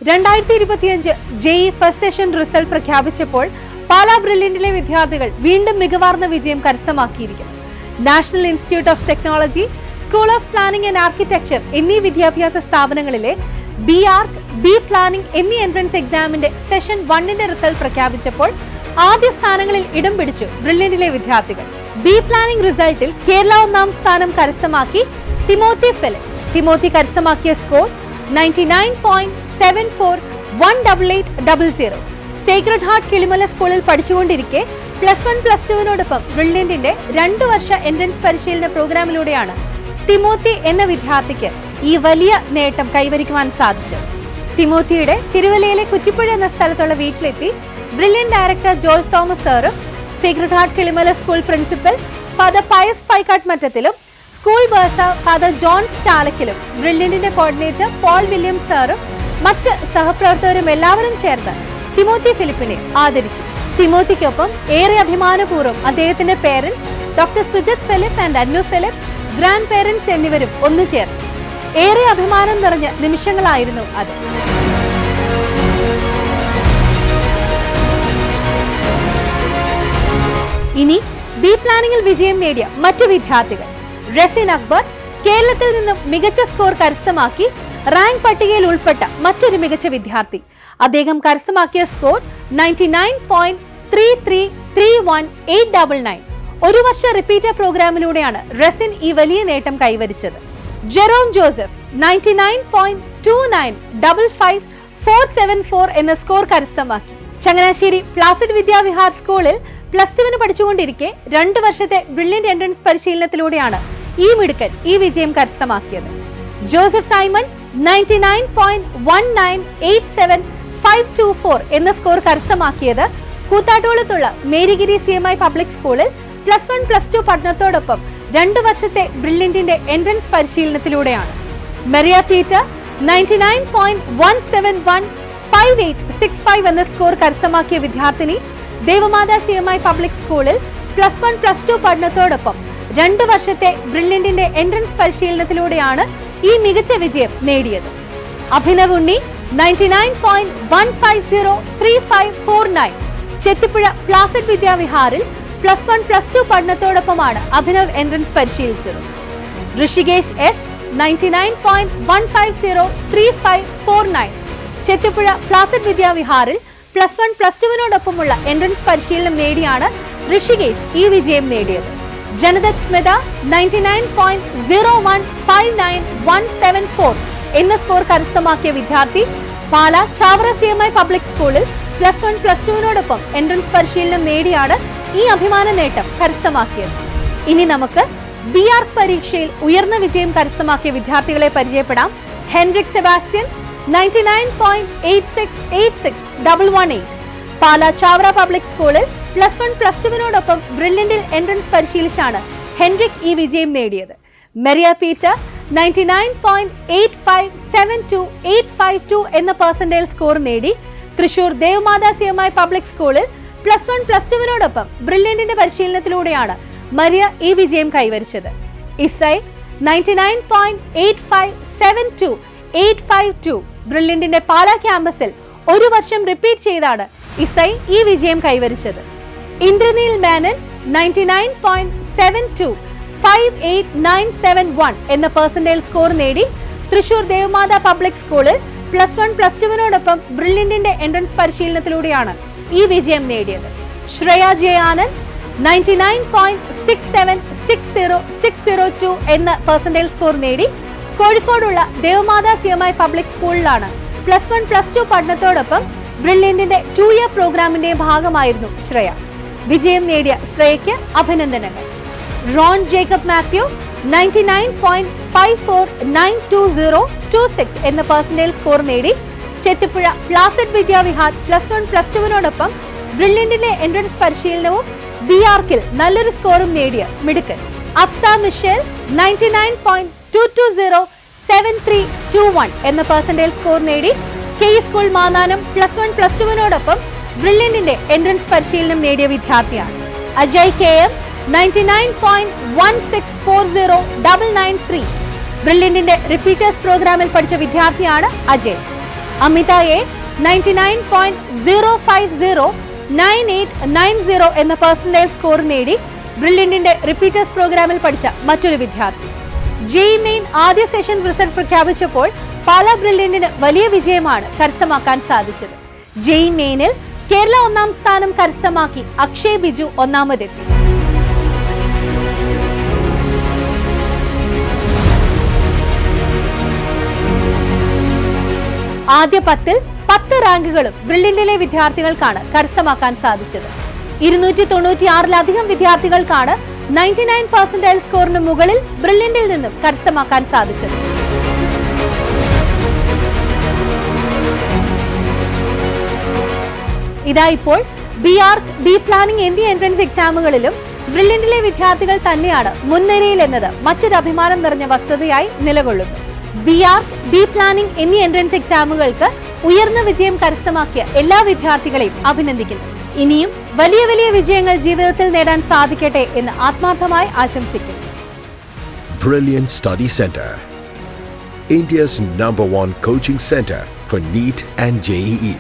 2025 JEE first session result പ്രഖ്യാപിച്ചപ്പോൾ പാലാ ബ്രില്യന്റിലെ വിദ്യാർത്ഥികൾ വീണ്ടും മികവാർന്ന വിജയം കരസ്ഥമാക്കിയിരിക്കുന്നു. National institute of technology, school of planning and architecture എന്നീ വിദ്യാഭ്യാസ സ്ഥാപനങ്ങളിലെ BArch, B പ്ലാനിംഗ് എന്നീ എൻട്രൻസ് എക്സാമിന്റെ സെഷൻ 1ന്റെ റിസൾട്ട് പ്രഖ്യാപിച്ചപ്പോൾ ആദ്യ സ്ഥാനങ്ങളിൽ ഇടം പിടിച്ചു ബ്രില്യന്റിലെ വിദ്യാർത്ഥികൾ. B പ്ലാനിംഗ് റിസൾട്ടിൽ കേരള ഒന്നാം സ്ഥാനം കരസ്ഥമാക്കി തിമോത്തി ഫിലിപ്പ്. തിമോത്തി കരസ്ഥമാക്കിയ സ്കോർ 99.741880. സേക്രഡ് ഹാർട്ട് കിളിമല സ്കൂളിൽ പഠിച്ചുകൊണ്ടിരിക്കെ +1 +2നോടൊപ്പം ബ്രില്യന്റിന്റെ 2 വർഷ എൻട്രൻസ് പരിശീലന പ്രോഗ്രാമിലൂടെയാണ് തിമോത്തി എന്ന വിദ്യാർത്ഥിക്ക് ഈ വലിയ നേട്ടം കൈവരിക്കുവാൻ സാധിച്ചത്. തിമോത്തിയുടെ തിരുവല്ലയിലെ കുറ്റിപ്പുഴ എന്ന സ്ഥലത്തുള്ള വീട്ടിലെത്തി ബ്രില്യന്റ് ഡയറക്ടർ ജോർജ് തോമസ് സാറും Sacred Heart Kilimala school principal father Pius Paikkat മറ്റത്തിലും സ്കൂൾ ബേഴ്സർ ഫാദർ ജോൺസ് ചാലക്കിലും ബ്രില്യന്റിന്റെ കോർഡിനേറ്റർ പോൾ വില്യംസ് സാറും മറ്റ് സഹപ്രവർത്തകരും എല്ലാവരും ചേർന്ന് തിമോത്തി ഫിലിപ്പിനെ ആദരിച്ചു. തിമോത്തിക്കൊപ്പം ഏറെ അഭിമാനപൂർവ്വം അദ്ദേഹത്തിന്റെ parents doctor Sujith Philip and അന്നു ഫിലിപ്പ്, ഗ്രാൻഡ് പേരൻസ് എന്നിവരും ഒന്നുചേർന്നു. ഏറെ അഭിമാനം നിറഞ്ഞ നിമിഷങ്ങളായിരുന്നു അത്. ഇനി ബി പ്ലാനിംഗിൽ വിജയം നേടിയ മറ്റു വിദ്യാർത്ഥികൾ. റസിൻ അക്ബർ കേരളത്തിൽ നിന്നും മികച്ച സ്കോർ കരസ്ഥമാക്കി റാങ്ക് പട്ടികയിൽ ഉൾപ്പെട്ട മറ്റൊരു മികച്ച വിദ്യാർത്ഥി. അദ്ദേഹം കരസ്ഥമാക്കിയ സ്കോർ 99.3331899. ഒരു വർഷ റിപ്പീറ്റർ പ്രോഗ്രാമിലൂടെയാണ് റസിൻ ഈ വലിയ നേട്ടം കൈവരിച്ചത്. ജെറോം ജോസഫ് 99.29555474 എന്ന സ്കോർ കരസ്ഥമാക്കി. ചങ്ങനാശ്ശേരി പ്ലാസിഡ് വിദ്യാവിഹാർ സ്കൂളിൽ +2 പഠിച്ചുകൊണ്ടിരിക്കെ 2 വർഷത്തെ ബ്രില്യന്റ് എൻട്രൻസ് പരിശീലനത്തിലൂടെയാണ് ഈ മിടുക്കൻ ഈ വിജയം കരസ്ഥമാക്കിയത്. ജോസഫ് സൈമൺ 99.1987524 എന്ന സ്കോർ കരസ്ഥമാക്കിയത് കൂത്താട്ടോളത്തുള്ള മേരിഗിരി CMI പബ്ലിക് സ്കൂളിൽ +1 +2 പഠനത്തോടൊപ്പം 2 വർഷത്തെ ബ്രില്യന്റിന്റെ എൻട്രൻസ് പരിശീലനത്തിലൂടെയാണ്. മരിയ പീറ്റർ 99.1715865 എന്ന സ്കോർ കരസ്ഥമാക്കിയ വിദ്യാർത്ഥിനി ദേവമാതാ CMI പബ്ലിക് സ്കൂളിൽ +1 +2 പഠനത്തോടൊപ്പം 2 വർഷത്തെ ബ്രില്യന്റിന്റെ എൻട്രൻസ് പരിശീലനത്തിലൂടെയാണ് ഈ മികച്ച വിജയം നേടിയത്. അഭിനവ് ഉണ്ണി 99.1503549 ചെത്തിപ്പുഴ പ്ലാസിഡ് വിദ്യാവിഹാറിൽ +1 +2 പഠനത്തോടൊപ്പമാണ് അഭിനവ് എൻട്രൻസ് പരിശീലിച്ചത്. ഋഷികേശ് S 99.1503549 ചെത്തിപ്പുഴ പ്ലാസിഡ് വിദ്യാവിഹാറിൽ +1 +2നോടൊപ്പമുള്ള എൻട്രൻസ് പരിശീലനം നേടിയാണ് ഋഷികേശ് ഈ വിജയം നേടിയത്. ജനദത്ത് സ്മിത 99.0159174 എന്ന സ്കോർ കരസ്ഥമാക്കിയ വിദ്യാർത്ഥി പാലാ ചാവറ CMI പബ്ലിക് സ്കൂളിൽ +1 +2നോടൊപ്പം എൻട്രൻസ് പരിശീലനം നേടിയാണ് ഈ അഭിമാന നേട്ടം കരസ്ഥമാക്കിയത്. ഇനി നമുക്ക് BArch പരീക്ഷയിൽ ഉയർന്ന വിജയം കരസ്ഥമാക്കിയ വിദ്യാർത്ഥികളെ പരിചയപ്പെടാം. Henrique Sebastian 99.8686118 Pala Chavara public സ്കൂളിൽ +1 +2നോടൊപ്പം ബ്രില്യന്റിൽ എൻട്രൻസ് പരിശീലിച്ചാണ് ഹെൻറിക് ഈ വിജയം നേടിയത്. മരിയ പീറ്റർ 99.8572852 എന്ന പെർസെന്റൈൽ സ്കോർ നേടി തൃശൂർ ദേവമാതാ CMI പബ്ലിക് സ്കൂളിൽ +1 +2നോടൊപ്പം ബ്രില്യന്റിന്റെ പരിശീലനത്തിലൂടെയാണ് മരിയ ഈ വിജയം കൈവരിച്ചത്. ഇസൈ 99.8572852 ബ്രില്യന്റിന്റെ പാലാ ക്യാമ്പസിൽ ഒരു വർഷം റിപ്പീറ്റ് ചെയ്താണ് ഇസൈ ഈ വിജയം കൈവരിച്ചത്. ഇന്ദ്രനീൽ മേനൻ 99.725891 എന്ന പെർസെന്റൈൽ സ്കോർ നേടി തൃശൂർ ദേവമാതാ പബ്ലിക് സ്കൂളിൽ +1 +2നോടൊപ്പം ബ്രില്യന്റിന്റെ എൻട്രൻസ് പരിശീലനത്തിലൂടെയാണ് ഈ വിജയം നേടിയത്. ശ്രേയ ജെ ആനന്ദ് 99.6760602 എന്ന പെർസെന്റൈൽ സ്കോർ നേടി കോഴിക്കോടുള്ള ദേവമാതാ CMI പബ്ലിക് സ്കൂളിലാണ് +1 +2 പഠനത്തോടൊപ്പം ബ്രില്യന്റിന്റെ 2 ഇയർ പ്രോഗ്രാമിന്റെ ഭാഗമായിരുന്നു ശ്രേയ. വിജയം നേടിയ ശ്രേയയ്ക്ക് അഭിനന്ദനങ്ങൾ. റോൺ ജേക്കബ് മാത്യു 99.549206 എന്ന പെർസെന്റൈൽ സ്കോർ നേടി ചെത്തിപ്പുഴ പ്ലാസിഡ് വിദ്യാവിഹാർ +1 +2നോടൊപ്പം ബ്രില്യന്റിന്റെ എൻട്രൻസ് പരിശീലനവും BArchൽ നല്ലൊരു സ്കോറും നേടിയ മിടുക്കൻ. അഫ്സ മിഷേൽ 99.2207321 എന്ന പെർസെന്റൈൽ സ്കോർ നേടി കെ സ്കൂൾ മാന്നാനം +1 +2നോടൊപ്പം ബ്രില്യന്റിന്റെ എൻട്രൻസ് പരിശീലനം നേടിയ വിദ്യാർത്ഥിയാണ്. അജയ് KM 99.1640993 ബ്രില്യന്റിന്റെ റിപ്പീറ്റേഴ്സ് പ്രോഗ്രാമിൽ പഠിച്ച വിദ്യാർത്ഥിയാണ് അജയ്. അമിത എ 99.0509890 എന്ന പെർസെന്റേജ് സ്കോർ നേടി ബ്രില്യന്റിന്റെ റിപ്പീറ്റേഴ്സ് പ്രോഗ്രാമിൽ പഠിച്ച മറ്റൊരു വിദ്യാർത്ഥി. ജെഇ മെയിൻ ആദ്യ സെഷൻ റിസൾട്ട് പ്രഖ്യാപിച്ചപ്പോൾ പാലാ ബ്രില്യന്റിന് വലിയ വിജയമാണ് കരസ്ഥമാക്കാൻ സാധിച്ചത്. ജെഇ മെയിനിൽ കേരള 1ാം സ്ഥാനം കരസ്ഥമാക്കി അക്ഷയ് ബിജു ഒന്നാമതെത്തി. ആദ്യ 10 റാങ്കുകളും ബ്രില്യന്റിലെ വിദ്യാർത്ഥികൾക്കാണ് കരസ്ഥമാക്കാൻ സാധിച്ചത്. 296-ലധികം വിദ്യാർത്ഥികൾക്കാണ് 99% സ്കോറിന് മുകളിൽ ബ്രില്യന്റിൽ നിന്നും കരസ്ഥമാക്കാൻ സാധിച്ചത്. ഇതാ ഇപ്പോൾ BARC, ഡി പ്ലാനിംഗ് എന്നീ എൻട്രൻസ് എക്സാമുകളിലും ബ്രില്യന്റിലെ വിദ്യാർത്ഥികൾ തന്നെയാണ് മുൻനിരയിൽ എന്നത് മറ്റൊരു അഭിമാനം നിറഞ്ഞ വസ്തുതയായി നിലകൊള്ളുന്നു. BARC, ഡി പ്ലാനിംഗ് എന്നീ എൻട്രൻസ് എക്സാമുകൾക്ക് ഉയർന്ന വിജയം കരസ്ഥമാക്കിയ എല്ലാ വിദ്യാർത്ഥികളെയും അഭിനന്ദിക്കുന്നു. ഇനിയും വലിയ വലിയ വിജയങ്ങൾ ജീവിതത്തിൽ നേടാൻ സാധിക്കട്ടെ എന്ന് ആത്മാർത്ഥമായി ആശംസിക്കുന്നു. Brilliant Study Center, India's #1 coaching center for NEET and JEE.